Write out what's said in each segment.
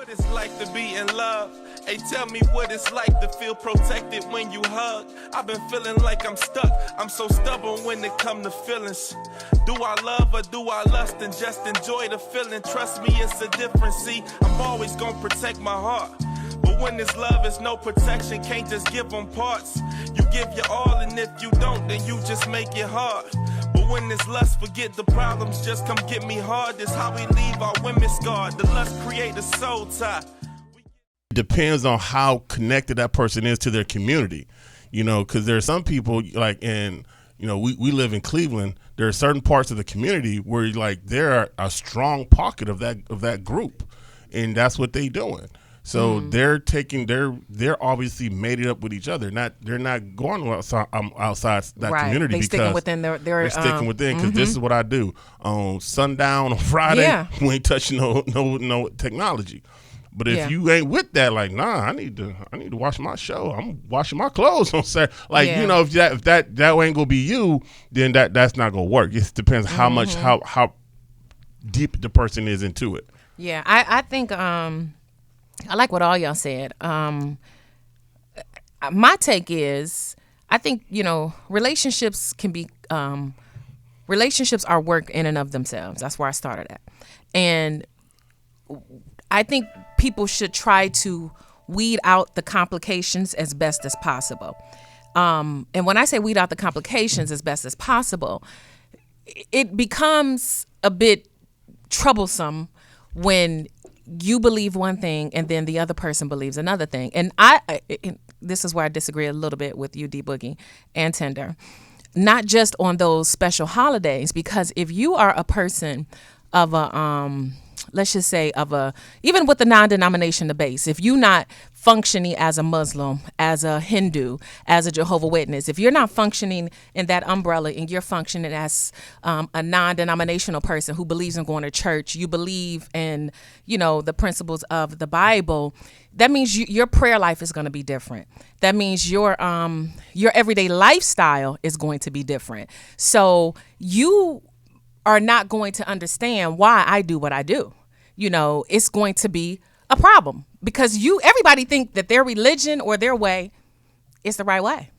what it's like to be in love. Hey, tell me what it's like to feel protected when you hug. I've been feeling like I'm stuck. I'm so stubborn when it come to feelings. Do I love or do I lust and just enjoy the feeling? Trust me, it's a difference. See, I'm always gonna protect my heart. But when this love is no protection, can't just give them parts. You give your all, and if you don't, then you just make it hard. But when this lust, forget the problems, just come get me hard. This how we leave our women scarred. The lust create a soul tie. It depends on how connected that person is to their community, you know, because there are some people like in, you know, we live in Cleveland. There are certain parts of the community where like they're a strong pocket of that group, and that's what they doing. So they're obviously made it up with each other. They're not going outside that community because sticking within they're sticking within because this is what I do on sundown on Friday. Yeah. We ain't touching no technology. But if you ain't with that, like, nah, I need to watch my show. I'm washing my clothes on Saturday. Like, you know, if that ain't gonna be you, then that's not gonna work. It depends how much how deep the person is into it. Yeah, I think I like what all y'all said. My take is, I think, you know, relationships are work in and of themselves. That's where I started at. And I think people should try to weed out the complications as best as possible. And when I say weed out the complications as best as possible, it becomes a bit troublesome when you believe one thing and then the other person believes another thing. And this is where I disagree a little bit with you, D Boogie and Tender. Not just on those special holidays, because if you are a person of a let's just say even with the non-denominational base, if you're not functioning as a Muslim, as a Hindu, as a Jehovah's Witness, if you're not functioning in that umbrella and you're functioning as a non-denominational person who believes in going to church, you believe in, you know, the principles of the Bible, that means your prayer life is going to be different. That means your everyday lifestyle is going to be different. So you are not going to understand why I do what I do. You know, it's going to be a problem because everybody think that their religion or their way is the right way.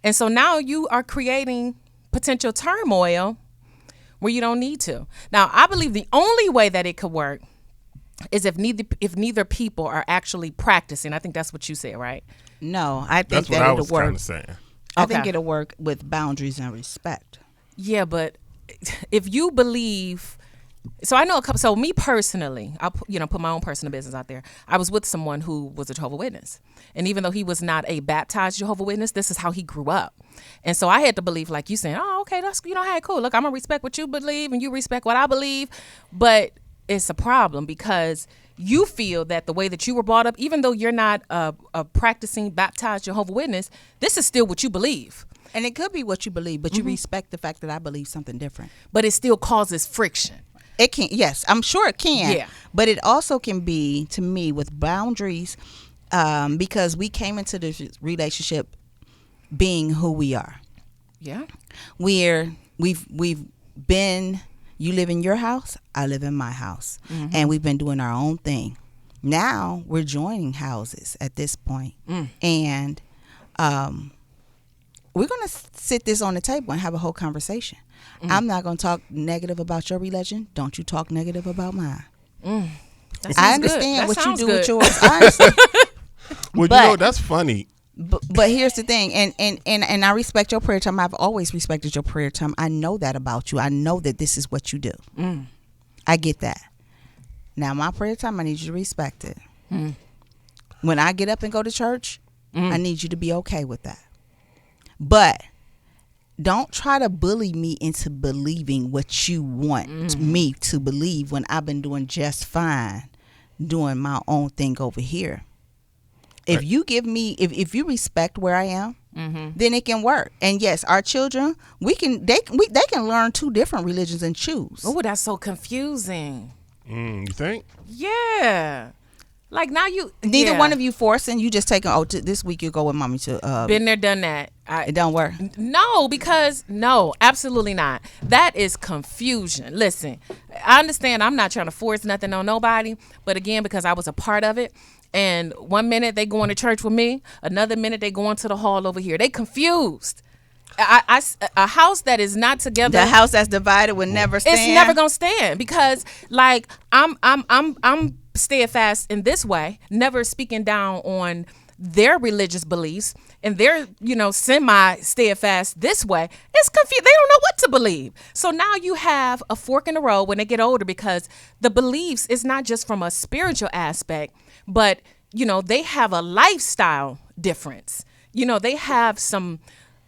And so now you are creating potential turmoil where you don't need to. Now, I believe the only way that it could work is if neither people are actually practicing. I think that's what you said, right? No, I think that's what I was kind of saying. I think it'll work with boundaries and respect. Yeah, but if you believe, so I know a couple. So me personally, I'll put my own personal business out there. I was with someone who was a Jehovah's Witness, and even though he was not a baptized Jehovah's Witness, this is how he grew up. And so I had to believe, like you saying, oh, okay, that's hey, cool. Look, I'm gonna respect what you believe, and you respect what I believe. But it's a problem because you feel that the way that you were brought up, even though you're not a practicing baptized Jehovah's Witness, this is still what you believe. And it could be what you believe, but you respect the fact that I believe something different. But it still causes friction. It can, yes, I'm sure it can. Yeah. But it also can be, to me, with boundaries, because we came into this relationship being who we are. Yeah. We've been, you live in your house, I live in my house. And we've been doing our own thing. Now we're joining houses at this point. And we're going to sit this on the table and have a whole conversation. I'm not going to talk negative about your religion. Don't you talk negative about mine. I understand what you do with yours. I understand. Well, you know, that's funny. But here's the thing, and I respect your prayer time. I've always respected your prayer time. I know that about you. I know that this is what you do. I get that. Now, my prayer time, I need you to respect it. When I get up and go to church, I need you to be okay with that. But don't try to bully me into believing what you want me to believe when I've been doing just fine doing my own thing over here. If you give me, if you respect where I am, then it can work. And yes, our children, they can learn two different religions and choose. Oh, that's so confusing. You think? Yeah. Like now neither one of you forcing, you just taking, this week you go with mommy to been there, done that. It don't work. No, because no, absolutely not. That is confusion. Listen, I understand I'm not trying to force nothing on nobody, but again, because I was a part of it, and one minute they going to church with me, another minute they going to the hall over here. They confused. A house that is not together. The house that's divided would never stand. It's never gonna stand because, like, I'm steadfast in this way, never speaking down on their religious beliefs, and they're semi steadfast this way. It's confused. They don't know what to believe. So now you have a fork in the road when they get older, because the beliefs is not just from a spiritual aspect, but they have a lifestyle difference. They have some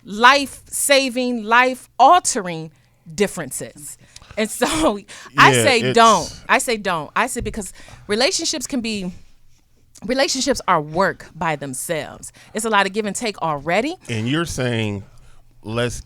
life-saving, life-altering differences. And so I say don't. I say because relationships are work by themselves. It's a lot of give and take already. And you're saying let's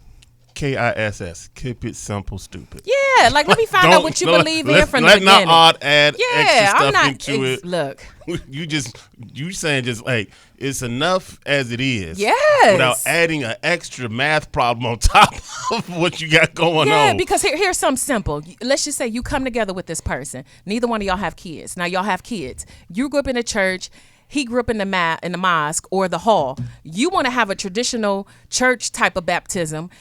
KISS, keep it simple, stupid. Yeah, like let me find out what you believe in from the beginning. Let not add extra stuff I'm not, into it. Look. You saying just like it's enough as it is. Yes. Without adding an extra math problem on top of what you got going on. Yeah, because here's something simple. Let's just say you come together with this person. Neither one of y'all have kids. Now y'all have kids. You grew up in a church. He grew up in the mosque or the hall. You want to have a traditional church type of baptism.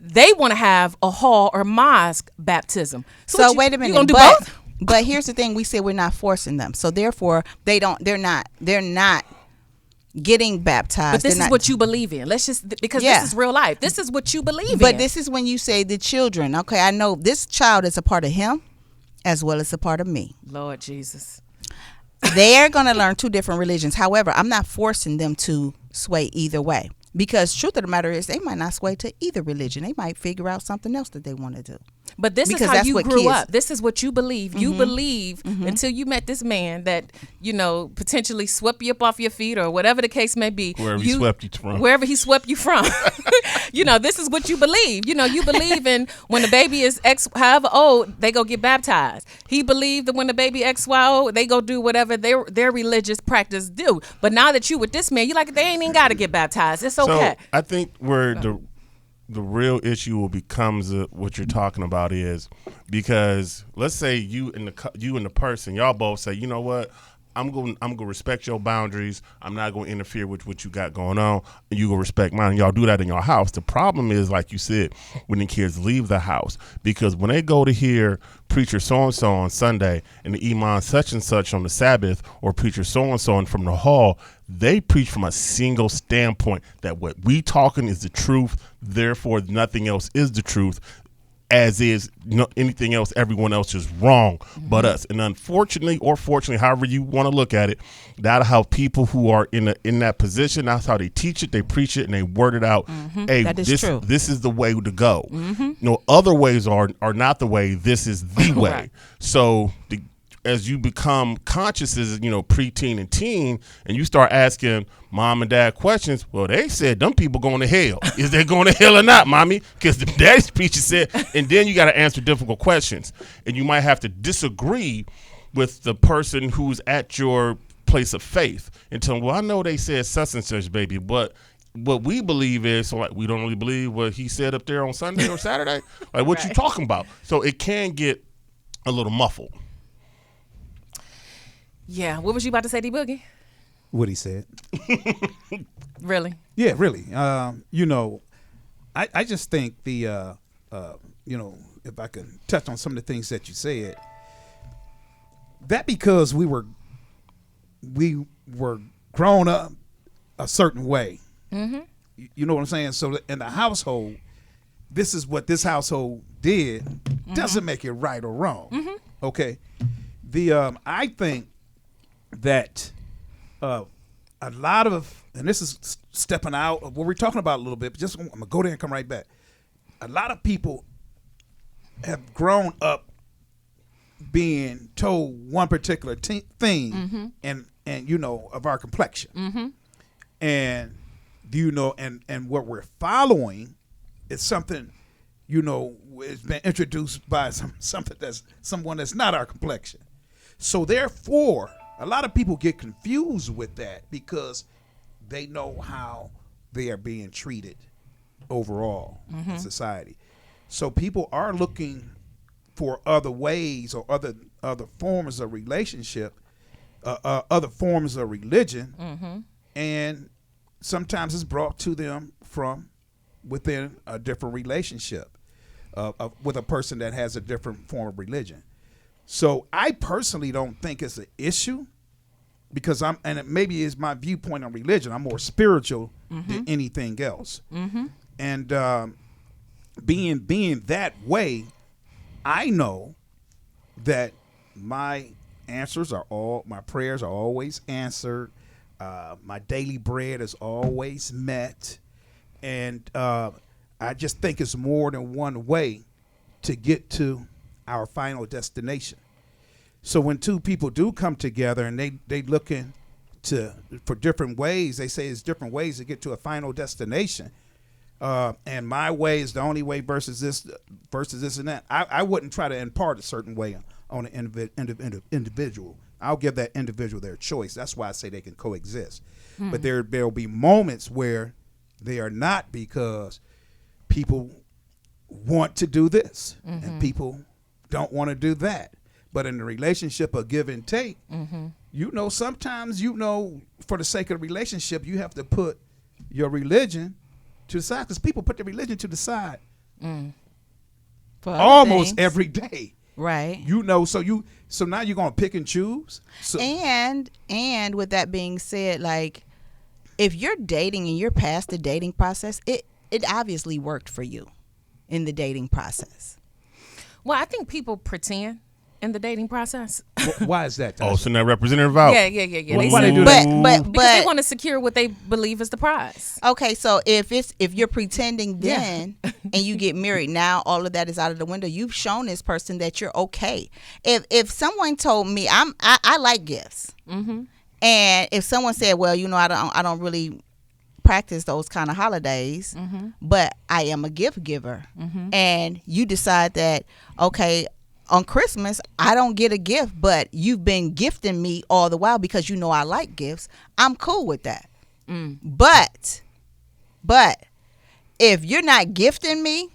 They want to have a hall or mosque baptism. So wait a minute. You gonna do both? But here's the thing: we said we're not forcing them, so therefore they're not getting baptized. But this is what you believe in. Let's just because this is real life. This is what you believe in. But this is when you say the children. Okay, I know this child is a part of him, as well as a part of me. Lord Jesus. They're going to learn two different religions. However, I'm not forcing them to sway either way. Because truth of the matter is they might not sway to either religion. They might figure out something else that they want to do. But this is how you grew up. This is what you believe. Mm-hmm. You believe until you met this man that, potentially swept you up off your feet or whatever the case may be. Wherever he swept you from. Wherever he swept you from. This is what you believe. You believe in when the baby is X, however old, they go get baptized. He believed that when the baby XYO, they go do whatever their religious practice do. But now that you with this man, you like, they ain't even got to get baptized. It's okay. So I think where the real issue becomes what you're talking about is because let's say you and the person, y'all both say, you know what, I'm going to respect your boundaries. I'm not going to interfere with what you got going on, and you go respect mine. And y'all do that in your house. The problem is, like you said, when the kids leave the house, because when they go to hear preacher so-and-so on Sunday and the imam such and such on the Sabbath, or preacher so-and-so from the hall, they preach from a single standpoint that what we talking is the truth, therefore nothing else is the truth. As is anything else, everyone else is wrong but us. And unfortunately or fortunately, however you want to look at it, that's how people who are in that position, that's how they teach it, they preach it, and they word it out. Hey, that is true. This is the way to go. Other ways are not the way. This is the way. Right. So as you become conscious as preteen and teen, and you start asking mom and dad questions, well, they said them people going to hell. Is they going to hell or not, mommy? Because the daddy's preacher said, and then you got to answer difficult questions, and you might have to disagree with the person who's at your place of faith and tell them, well, I know they said such and such, baby, but what we believe is, so like, we don't really believe what he said up there on Sunday or Saturday. Like, what you talking about? So it can get a little muffled. Yeah, what was you about to say, D Boogie? What he said. Really? Yeah, really. I just think if I can touch on some of the things that you said, that because we were grown up a certain way. Mm-hmm. You know what I'm saying? So in the household, this is what this household did. Doesn't make it right or wrong. Mm-hmm. Okay. I think that a lot of, and this is stepping out of what we're talking about a little bit, but just I'm gonna go there and come right back. A lot of people have grown up being told one particular thing, and of our complexion, and and what we're following is something, it's been introduced by someone that's not our complexion. So therefore, a lot of people get confused with that because they know how they are being treated overall in society. So people are looking for other ways or other forms of relationship, other forms of religion, and sometimes it's brought to them from within a different relationship with a person that has a different form of religion. So I personally don't think it's an issue because and it maybe is my viewpoint on religion. I'm more spiritual than anything else. And being that way, I know that my prayers are always answered. My daily bread is always met. And I just think it's more than one way to get to our final destination. So when two people do come together and they looking for different ways, they say it's different ways to get to a final destination. And my way is the only way versus this and that. I wouldn't try to impart a certain way on an individual. I'll give that individual their choice. That's why I say they can coexist. But there'll be moments where they are not, because people want to do this and people don't want to do that. But in the relationship of give and take, sometimes, for the sake of the relationship, you have to put your religion to the side, because people put their religion to the side For other almost things. every day. Right. So now you're gonna pick and choose. So, And with that being said, like, if you're dating and you're past the dating process, it obviously worked for you in the dating process. Well, I think people pretend in the dating process. why is that? Oh, so now Representative out. Yeah. Why they do that? But Because they want to secure what they believe is the prize. okay, so if you're pretending then and you get married, now all of that is out of the window. You've shown this person that you're okay. If someone told me I like gifts, and if someone said, well, I don't really practice those kind of holidays, but I am a gift giver, and you decide that, okay, on Christmas I don't get a gift, but you've been gifting me all the while because I like gifts, I'm cool with that. But if you're not gifting me,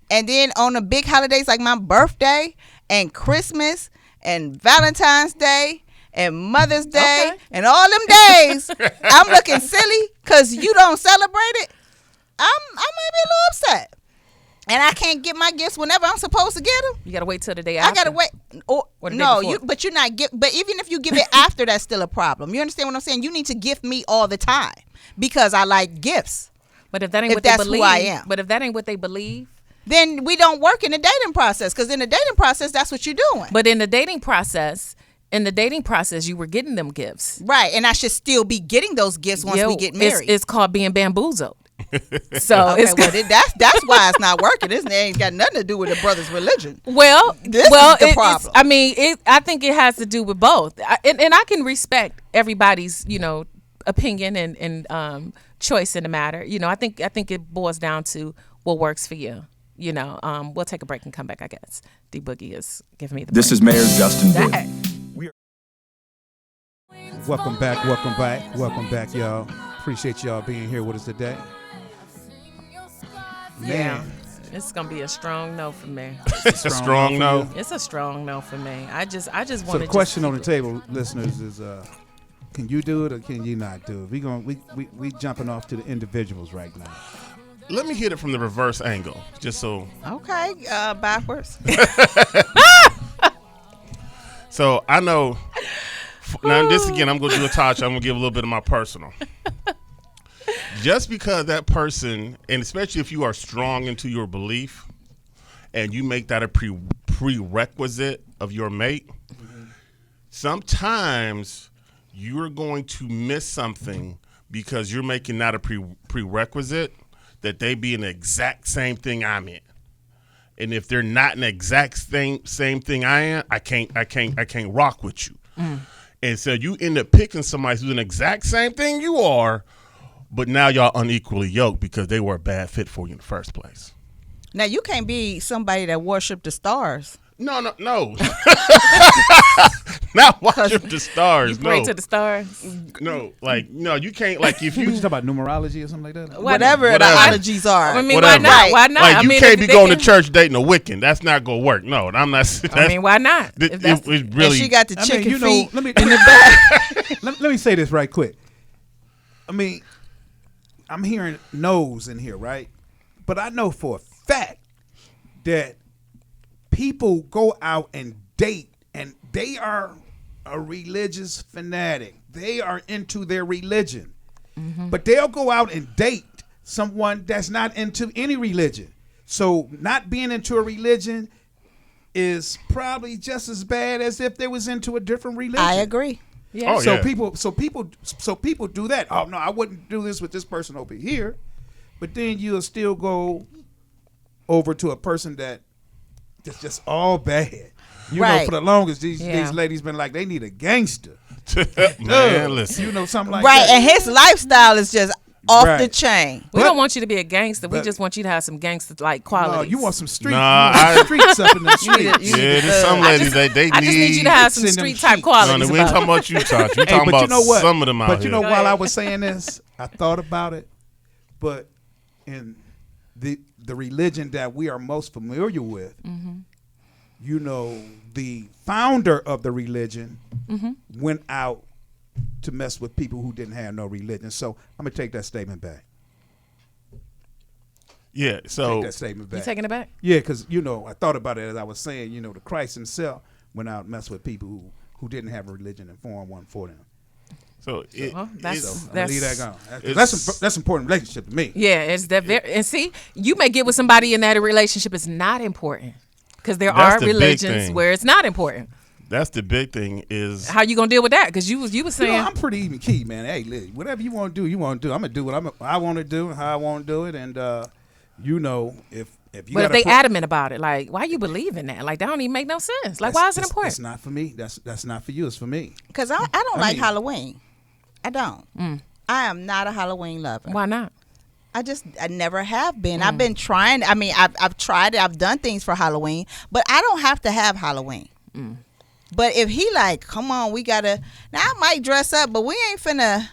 and then on the big holidays like my birthday and Christmas and Valentine's Day and Mother's Day and all them days, I'm looking silly because you don't celebrate it, I might be a little upset. And I can't get my gifts whenever I'm supposed to get them. You got to wait till the day after. I gotta wait. Or the day No, before. but you're not gift. But even if you give it after, that's still a problem. You understand what I'm saying? You need to gift me all the time because I like gifts. But if that ain't If what they that's believe, who I am. But if that ain't what they believe, Then we don't work in the dating process, because in the dating process, that's what you're doing. but in the dating process, you were getting them gifts. Right, and I should still be getting those gifts once we get married. It's called being bamboozled. So okay, it's that's why it's not working. This ain't got nothing to do with the brother's religion. This is the problem. I think it has to do with both, and I can respect everybody's opinion and choice in the matter. I think it boils down to what works for you. We'll take a break and come back. I guess D Boogie is giving me the. This break. is Mayor Justin Wood. That- Welcome back, y'all. Appreciate y'all being here with us today. Yeah, it's gonna be a strong no for me. It's a strong no. It's a strong no for me. I just want So to. the question on the table, listeners, is can you do it or can you not do it? We jumping off to the individuals right now. Let me hit it from the reverse angle, just so. Okay, backwards. So I know. Now this again, I'm going to do a touch. I'm going to give a little bit of my personal. Just because that person, and especially if you are strong into your belief, and you make that a prerequisite of your mate, sometimes you're going to miss something because you're making that a prerequisite that they be an exact same thing I'm in. And if they're not an exact same thing I am, I can't rock with you. And so you end up picking somebody who's an exact same thing you are, but now y'all unequally yoked because they were a bad fit for you in the first place. Now you can't be somebody that worship the stars. No. Not worship the stars. You pray No, to the stars. no, like no, you can't. Like if What you you talk about numerology or something like that? Whatever the Whatever. ologies are. I mean, Whatever. why not? Why not? like I you mean, can't if be they going to can- church dating a Wiccan. That's not gonna work. No, I'm not. That's, I mean, why not? it, If that's- it And really. she got the I chicken mean, you know, feet let me in the back. let me say this right quick. I mean, I'm hearing no's in here, right? But I know for a fact that people go out and date, and they are a religious fanatic. They are into their religion. But they'll go out and date someone that's not into any religion. So not being into a religion is probably just as bad as if they was into a different religion. I agree. Yeah. Oh, So yeah. people do that. Oh no, I wouldn't do this with this person over here. But then you'll still go over to a person that's just all bad. You know, Right. for the longest, these Yeah. ladies been like, they need a gangster. Man, listen. You know, something like Right, that. and his lifestyle is just off the Right. chain. We But- don't want you to be a gangster. We but- just want you to have some gangster-like No, qualities. you want some street, Nah, you want some streets up in the need streets. a- you Yeah, there's some ladies they need. I just need you to have some Send them street-type sheets. No, qualities. we ain't about talking about you, Tosh. We Hey, talking but about you know what? some of them out But here. you know, Go while I ahead. was saying this, I thought about it. But in the religion that we are most familiar with, you know, the founder of the religion went out to mess with people who didn't have no religion. So I'm gonna take that statement back. Yeah, Take so that statement You back. taking it back? Yeah, because you know, I thought about it as I was saying. You know, the Christ Himself went out and messed with people who didn't have a religion and formed one for them. Well, that's- So I'm gonna leave that gone. it's- That's important relationship to me. Yeah, it's that very. And see, you may get with somebody in that relationship is not important because there That's are the big religions thing. where it's not important. that's the big thing is How you gonna deal with that? Because you was You saying know, I'm pretty even key, man. Hey, listen, whatever you want to do, you want to do. I'm gonna do what I want to do, how I want to do it, and you know, if you. But if gotta they put- adamant about it, like, why you believe in that? Like, that don't even make no sense. Like, why is it It's important? not for me. That's not for you. It's for me. Because I don't like mean- Halloween. I don't. I am not a Halloween lover. Why not? I never have been. I've been trying. I mean, I've tried it. I've done things for Halloween, but I don't have to have Halloween. But if he like, come on, we gotta. Now I might dress up, but we ain't finna.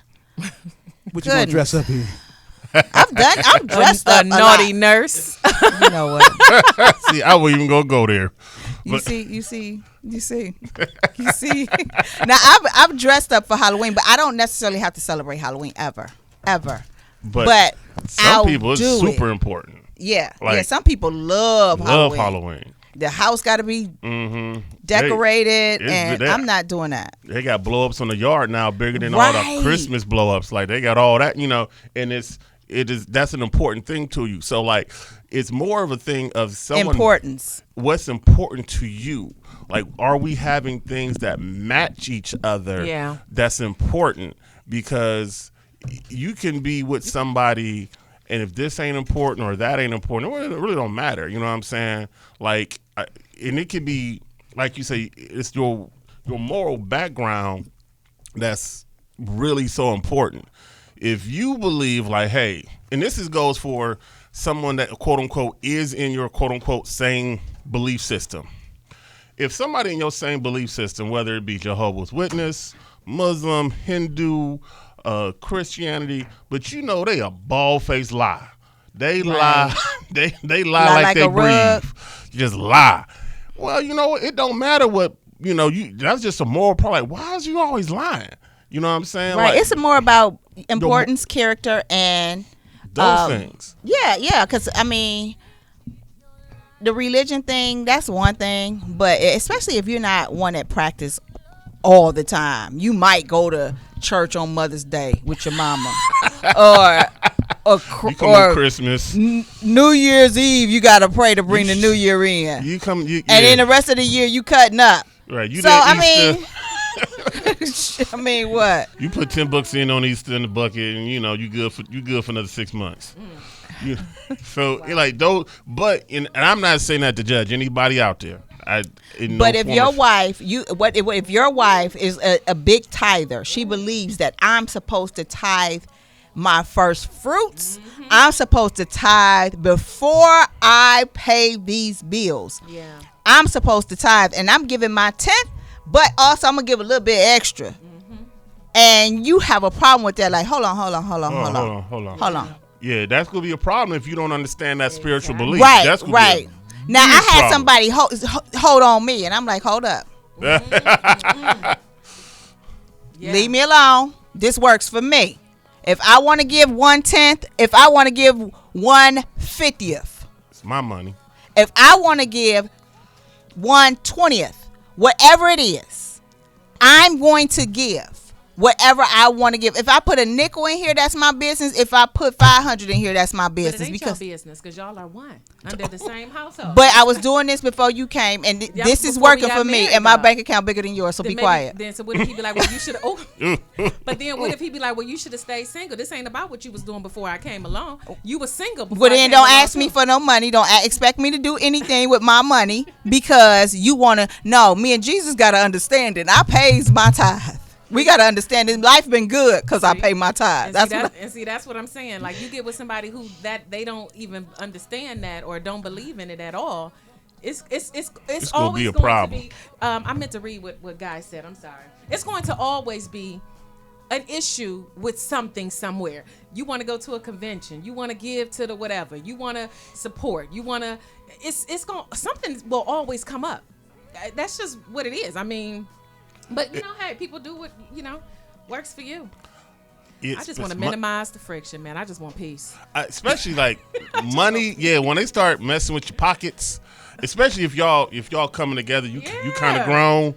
What you gonna Goodness. dress up in? I'm dressed a up. naughty lot. nurse. You know what? see, I wouldn't even go there. You But- see. You see. Now I've dressed up for Halloween, but I don't necessarily have to celebrate Halloween ever. But some I'll people it's do super it. important. Yeah. Like- Some people love Halloween. Halloween. The house got to be Mm-hmm. decorated, it's and that. I'm not doing that. They got blow ups on the yard now bigger than all the Right. Christmas blow ups. Like they got all that, you know, and that's an important thing to you. So like it's more of a thing of someone Importance. what's important to you. Like are we having things that match each other? Yeah. That's important because you can be with somebody and if this ain't important or that ain't important, it really don't matter. You know what I'm saying? Like, and it could be, like you say, it's your moral background that's really so important. If you believe like, hey, and this goes for someone that quote unquote is in your quote unquote same belief system. If somebody in your same belief system, whether it be Jehovah's Witness, Muslim, Hindu, Christianity, but you know they a bald-faced lie. They lie. They lie like they a rug. breathe. Just lie. Well, you know it don't matter what you know. That's just a moral problem. Like, why is you always lying? You know what I'm saying? Right. Like, It's more about importance, character, and those things. yeah. Because I mean, the religion thing, that's one thing, but especially if you're not one that practice all the time, you might go to church on Mother's Day with your mama, or You come on Christmas. New Year's Eve, you gotta pray to bring the New Year in, You come. You, and yeah. then the rest of the year you cutting up. Right. You So did I Easter. mean, I mean what? You put $10 in on Easter in the bucket, and you know you good for another 6 months. You, so like those, and I'm not saying that to judge anybody out there. But if your wife, if your wife is a big tither, she believes that I'm supposed to tithe my first fruits. I'm supposed to tithe before I pay these bills. Yeah. I'm supposed to tithe, and I'm giving my tenth. but also I'm gonna give a little bit extra. And you have a problem with that, like, hold on. Hold on. Yeah, that's gonna be a problem if you don't understand that spiritual belief. Right, That's gonna right. Be Now I had problem. somebody hold on me, and I'm like, hold up, Yeah. leave me alone. This works for me. If I want to give 1/10, if I want to give 1/50th, it's my money. if I want to give 1/20th, whatever it is, I'm going to give whatever I want to give. If I put a nickel in here, that's my business. If I put 500 in here, that's my But it business. ain't Because your business because y'all are one under the same household. but I was doing this before you came, and Yeah, this is before we working got for me, married, and my though. bank account bigger than yours. So Then be maybe- quiet. Then so what if he be like, well, you should have? But then what if he be like, well, you should have stayed single? This ain't about what you was doing before I came along. You was single before. Well, I then came don't along, ask me too. for no money. Don't expect me to do anything with my money because you want to. No, me and Jesus got to understand it. I pays my tithe. We got to understand it. Life been good because I pay my tithe. And see, that's what I'm saying. Like you get with somebody who that they don't even understand that or don't believe in it at all. It's gonna always be a going problem. to be. I meant to read what Guy said. I'm sorry. It's going to always be an issue with something somewhere. You want to go to a convention. You want to give to the whatever. You want to support. You want to. It's going something will always come up. That's just what it is. I mean, but hey, people do what works for you. I just want to minimize the friction, man. I just want peace. Especially like money. Yeah, when they start messing with your pockets, especially if y'all coming together, you kind of grown.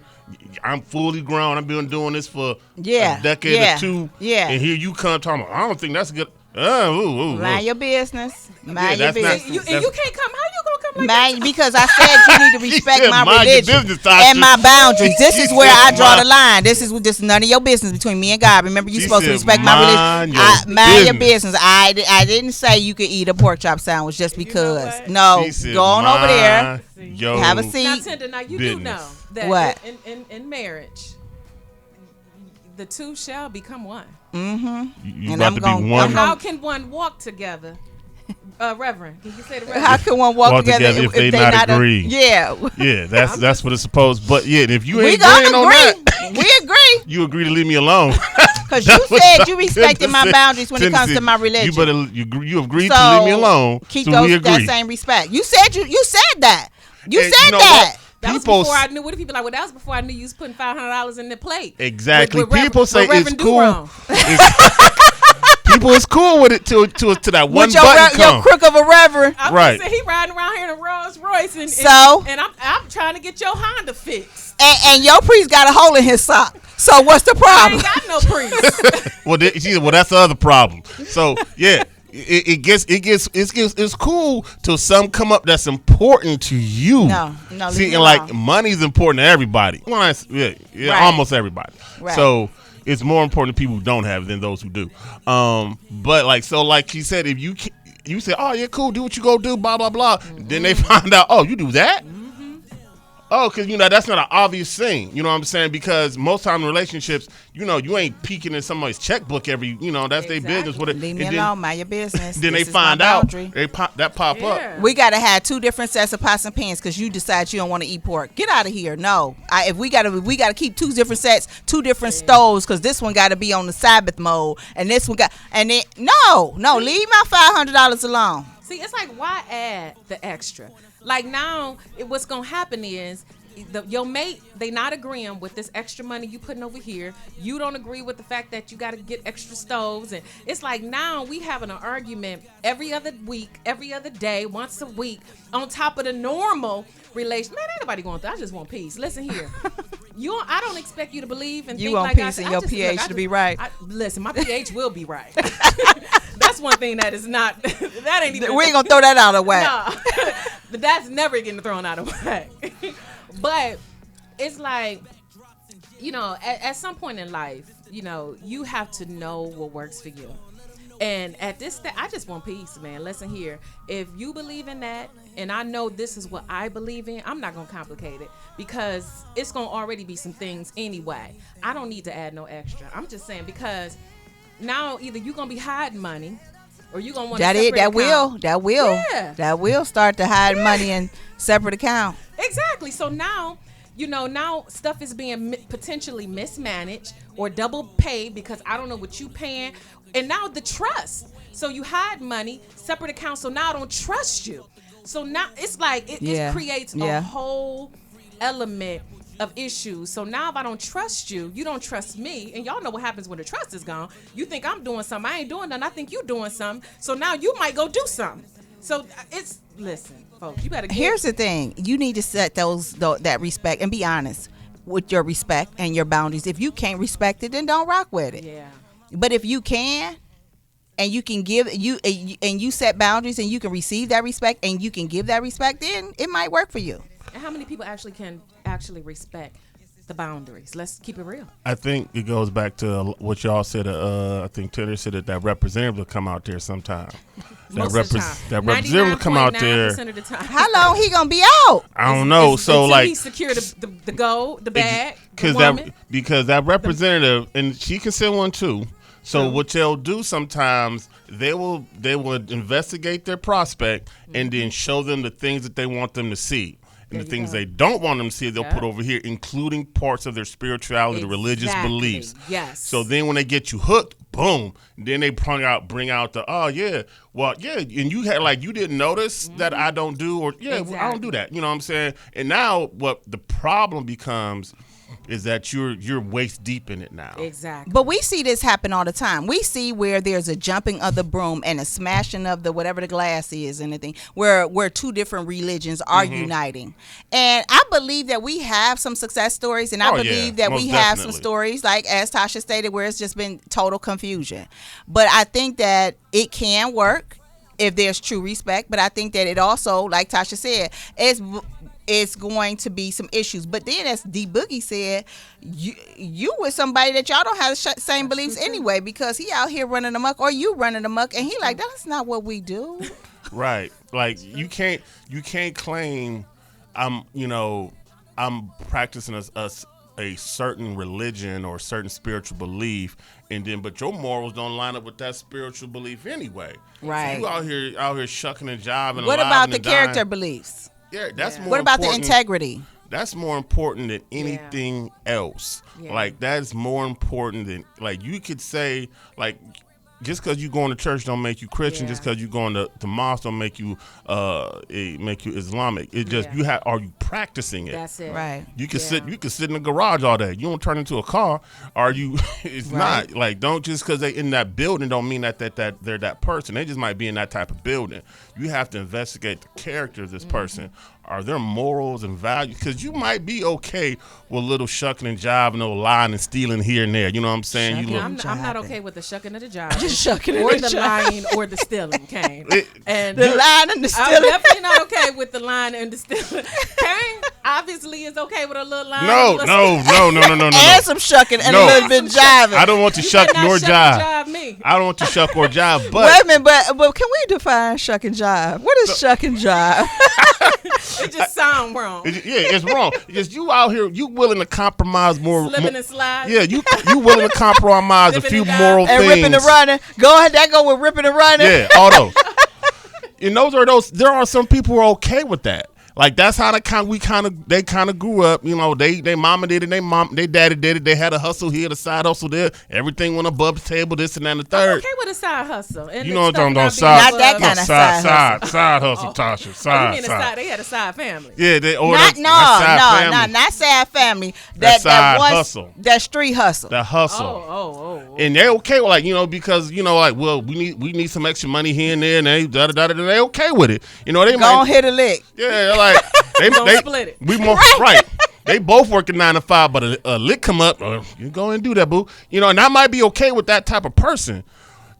I'm fully grown. I've been doing this for a decade or two. Yeah. And here you come talking about, I don't think that's good. Mind your business. Mind your that's not- business. And you can't come. How you gonna come like Mind, because I said you need to respect said my mind your religion business, Tasha. and my boundaries. This She is where said I draw mind- the line. This is none of your business between me and God. Remember, you're She supposed to said respect my mind religion. your Mind your business. business. I didn't say you could eat a pork chop sandwich just because. what? No, She said, go on over there. mind your Have a seat. Now, Tender, now you do business. know that What? in marriage, the two shall become one. You And about I'm to gon- be one. I'm How can one walk together? Reverend, can you say the How Reverend? can one walk Walk together together if they not agree. Yeah, Yeah, that's what it's supposed. But yeah, if you we ain't gonna agreeing on agree. that, We agree. you agree to leave me alone. Because you said you respected my boundaries when it comes to my religion. You better you agreed to So leave me alone. keep so those we that agree. same respect. You said that. You And said you know that. what? That was People before I knew. What if people like? Well, that was before I knew you was putting $500 in the plate. Exactly. With People say with it's Reverend cool. Durong. People is cool with it to that one With your, button your come. crook of a reverend. I was Right. gonna say he riding around here in a Rolls Royce, and So? and I'm trying to get your Honda fixed. And your priest got a hole in his sock. So what's the I problem? ain't got no priest. Well, that's the other problem. So yeah, it's cool till something come up that's important to you. No, leave See, me and like alone. money's important to everybody. Well, Right. almost everybody. Right. So it's more important to people who don't have it than those who do. But like he said, if you say, oh yeah, cool, do what you go do, blah blah blah. Then they find out, oh, you do that. Oh, because, that's not an obvious thing. You know what I'm saying? Because most time in relationships, you ain't peeking in somebody's checkbook every, that's their business. Leave me alone. Mind your business. Then This they is my find out, boundary. they pop up. Yeah. We got to have two different sets of pots and pans because you decide you don't want to eat pork. Get out of here. No. If we got to keep two different sets, two different stoves because this one got to be on the Sabbath mode and this one and then, no, leave my $500 alone. See, it's like, why add the extra? Like now, what's gonna happen is your mate, they not agreeing with this extra money you putting over here. You don't agree with the fact that you got to get extra stoves, and it's like now we having an argument every other week, every other day, once a week, on top of the normal relation. Man, ain't nobody going through. I just want peace. Listen here, I don't expect you to believe and You think want like peace I, and I your just, pH look, I to be just- right. Listen, my pH will be right. That's one thing that is not. That ain't even. We ain't going to throw that out of whack. No, but that's never getting thrown out of whack. But it's like, at some point in life, you have to know what works for you. And at this I just want peace, man. Listen here. If you believe in that, and I know this is what I believe in, I'm not going to complicate it because it's going to already be some things anyway. I don't need to add no extra. I'm just saying because now either you're going to be hiding money or you're going to want That to separate account. that will Yeah. that will start to hide money in separate account. Exactly. So now now stuff is being potentially mismanaged or double paid because I don't know what you paying. And now the trust. So you hide money, separate accounts. So now I don't trust you. So now it's like it creates a whole element of issues. So now if I don't trust you, you don't trust me. And y'all know what happens when the trust is gone. You think I'm doing something. I ain't doing nothing. I think you doing something. So now you might go do something. So listen, folks, you better Here's the thing. You need to set that respect and be honest with your respect and your boundaries. If you can't respect it, then don't rock with it. Yeah. But if you can, and you can give and you set boundaries and you can receive that respect and you can give that respect, then it might work for you. And how many people can respect the boundaries? Let's keep it real. I think it goes back to what y'all said. I think Taylor said that representative will come out there sometime. Most of the time. That representative will come out there. Of the time. How long he gonna be out? I don't know. So until like he secure the gold, the bag, because that representative, and she can send one too. So what they'll do sometimes, they will investigate their prospect and then show them the things that they want them to see. And the things they don't want them to see, they'll put over here, including parts of their spirituality, the religious beliefs. Yes. So then when they get you hooked, boom, then they bring out the, and you had you didn't notice that I don't do, or well, I don't do that. You know what I'm saying? And now what the problem becomes is that you're waist deep in it now. Exactly. But we see this happen all the time. We see where there's a jumping of the broom and a smashing of the whatever the glass is and the thing where two different religions are uniting. And I believe that we have some success stories, and I believe that we have some stories, like as Tasha stated, where it's just been total confusion. But I think that it can work if there's true respect. But I think that it also, like Tasha said, it's going to be some issues. But then, as D Boogie said, you with somebody that y'all don't have the same beliefs anyway, because he out here running amok, or you running amok, and he like, that's not what we do. Right. Like you can't claim I'm practicing a certain religion or a certain spiritual belief, but your morals don't line up with that spiritual belief anyway. Right. So you out here shucking and jiving. What about the character beliefs? Yeah, that's more. What about the important. integrity? That's more important than anything else. Yeah. Like that's more important than you could say just because you going to church don't make you Christian. Just because you going to mosque don't make you Islamic. It just are you practicing it? That's it. Right. You can sit in the garage all day. You don't turn into a car. Are you? It's not don't just because they in that building don't mean that they're that person. They just might be in that type of building. You have to investigate the character of this person. Are there morals and values? Because you might be okay with a little shucking and jiving, no lying and stealing here and there. You know what I'm saying? I'm not okay with the shucking of the job. Just shucking or and the lying or the stealing, Kane. And the lying and the stealing. I'm definitely not okay with the lying and the stealing. Kane obviously is okay with a little lying. No. And some shucking and a little bit jiving. I don't want to shuck nor jive. Me. I don't want to shuck or jive. But wait a minute, but can we define shuck and jive? What is shuck and jive? It just sound wrong. It's wrong. Just you out here, you willing to compromise more. Slipping and sliding. Yeah, you willing to compromise a few moral and things. Ripping and running. Go ahead, that go with ripping and running. Yeah, all those. And there are some people who are okay with that. Like that's how they kind of grew up. You know, they mama did it, they daddy did it. They had a hustle here, a side hustle there. Everything went above the table, this and that and the third. I'm okay with a side hustle. And you know what I'm talking Not that kind of side hustle, Tasha. Side. They had a side family. Yeah, not side family. That hustle. That street hustle. That hustle. Oh. And they're okay with because well we need some extra money here and there, and they okay with it. You know they might hit a lick. Yeah, they split it. We more right. They both working 9 to 5, but a lick come up. You go and do that, boo. And I might be okay with that type of person,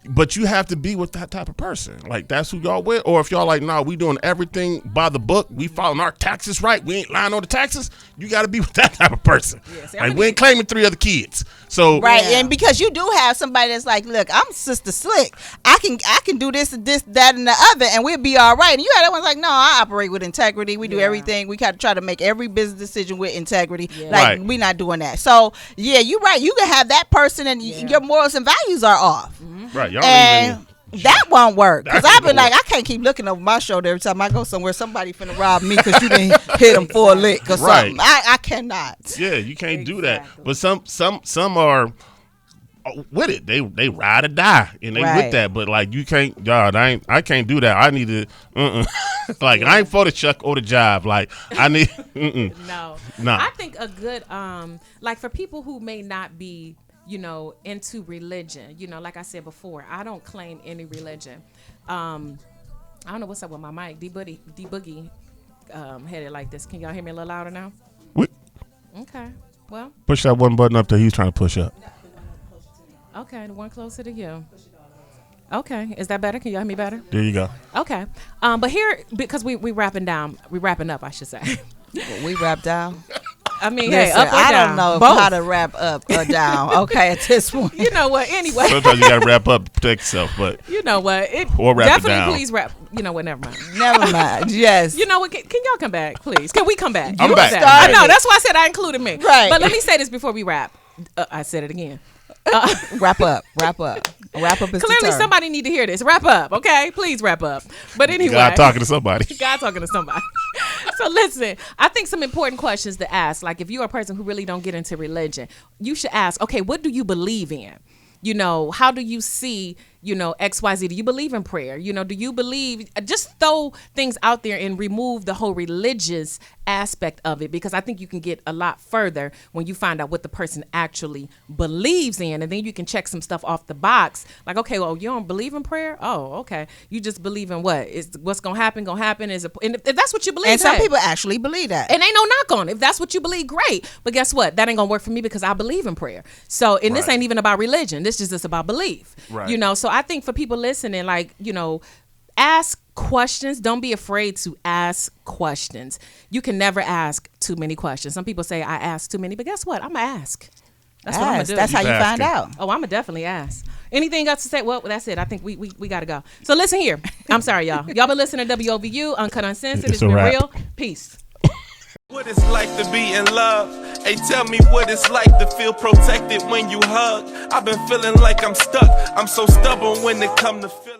but you have to be with that type of person. Like that's who y'all with. Or if y'all nah, we doing everything by the book. We following our taxes right. We ain't lying on the taxes. You got to be with that type of person. Yeah, we ain't claiming 3 other kids. So right, and because you do have somebody that's like, look, I'm Sister Slick. I can do this, that, and the other, and we'll be all right. And you got that one's like, no, I operate with integrity. We do everything. We got to try to make every business decision with integrity. Yeah. We're not doing that. So yeah, you're right. You can have that person, and your morals and values are off. Right, y'all That won't work. Because That I've been ain't like, I can't keep looking over my shoulder every time I go somewhere. Somebody finna rob me because you didn't hit them for a lick or Right. something. I cannot. Yeah, you can't do that. Exactly. But some are with it. They ride or die, and they Right. with that. But like you can't, God, I can't do that. I need to, like I ain't for the chuck or the jive. Like I need, No. Nah. I think a good like for people who may not be, into religion, like I said before, I don't claim any religion. I don't know what's up with my mic. D Boogie had it like this. Can y'all hear me a little louder now? Okay. Well, push that one button up that he's trying to push up. okay, the one closer to you. Okay. Is that better? Can y'all hear me better? There you go. Okay. But here, because we wrapping up, I should say. We wrap down. I mean, Listen, hey, up or I down? don't know Both. how to wrap up or down. Okay, at this point. You know what? Anyway. Sometimes you gotta wrap up to protect yourself, but You know what? Or wrap it definitely down. please wrap. You know what? Never mind. Never mind. Yes. You know what? Can y'all come back, please? Can we come back? I'm You back. said- I started know. it. That's why I said I included me. Right. But let me say this before we wrap. I said it again. Wrap up. Wrap up. Wrap up is Clearly, the term. somebody need to hear this. Wrap up, okay? Please wrap up. But anyway, God talking to somebody. God talking to somebody. So listen, I think some important questions to ask. Like if you're a person who really don't get into religion, you should ask, okay, what do you believe in? How do you see, XYZ? Do you believe in prayer? Do you believe, just throw things out there and remove the whole religious aspect of it, because I think you can get a lot further when you find out what the person actually believes in, and then you can check some stuff off the box. Like, okay, well, you don't believe in prayer? Oh, okay. You just believe in what? Is what's gonna happen? And if that's what you believe, And some hey. people actually believe that. And ain't no knock on it. If that's what you believe, great. But guess what? That ain't gonna work for me because I believe in prayer. So, and this Right. ain't even about religion. This is just about belief. Right. So I think for people listening, like, ask questions. Don't be afraid to ask questions. You can never ask too many questions. Some people say I ask too many, but guess what? I'm gonna ask. That's what I'm gonna Ask. do. That's how you Keep find asking. out. Oh, I'm gonna definitely ask. Anything else to say? Well, that's it. I think we gotta go. So listen here. I'm sorry, y'all. Y'all been listening to WOVU, Uncut Uncensored. It's It's a been wrap. real. Peace. What it's like to be in love. Hey, tell me what it's like to feel protected when you hug. I've been feeling like I'm stuck. I'm so stubborn when it come to feeling.